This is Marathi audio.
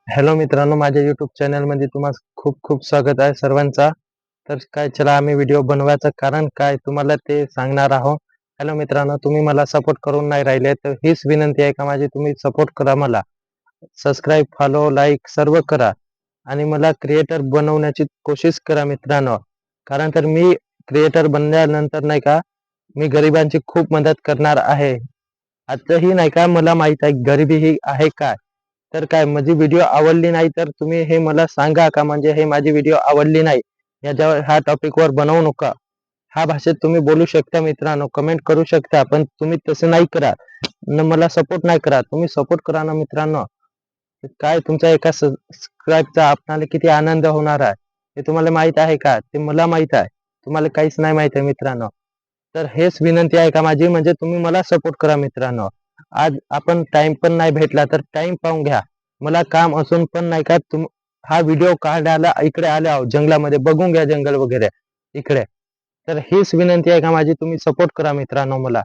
हॅलो मित्रांनो, माझ्या YouTube चॅनलमध्ये तुम्हा खूप खूप स्वागत आहे सर्वांचा. तर काय चला आम्ही व्हिडिओ बनवायचं कारण काय तुम्हाला ते सांगणार आहोत. हॅलो मित्रांनो, तुम्ही मला सपोर्ट करून नाही राहिले तर हीच विनंती आहे का माझी, तुम्ही सपोर्ट करा मला. सबस्क्राईब, फॉलो, लाईक सर्व करा आणि मला क्रिएटर बनवण्याची कोशिश करा मित्रांनो. कारण तर मी क्रिएटर बनल्यानंतर नाही का, मी गरिबांची खूप मदत करणार आहे. आताही नाही का मला माहित आहे गरिबी ही आहे काय. तर काय माझी व्हिडिओ आवडली नाही तर तुम्ही हे मला सांगा का, म्हणजे हे माझी व्हिडिओ आवडली नाही याच्यावर ह्या टॉपिकवर बनवू नका. ह्या भाषेत तुम्ही बोलू शकता मित्रांनो, कमेंट करू शकता, पण तुम्ही तसं नाही करा. मला सपोर्ट नाही करा, तुम्ही सपोर्ट करा ना मित्रांनो. काय तुमचा एका सबस्क्राईबचा आपल्याला किती आनंद होणार आहे हे तुम्हाला माहित आहे का? ते मला माहित आहे, तुम्हाला काहीच नाही माहित आहे मित्रांनो. तर हेच विनंती आहे का माझी, म्हणजे तुम्ही मला सपोर्ट करा मित्रांनो. आज आपण टाइम पण नाही भेटला तर टाइम पाहून घ्या. मला काम असून पण नाही का हा व्हिडिओ काढायला इकडे आले आहो जंगलामध्ये, बघून घ्या जंगल वगैरे इकडे. तर हीच विनंती आहे का माझी, तुम्ही सपोर्ट करा मित्रांनो मला.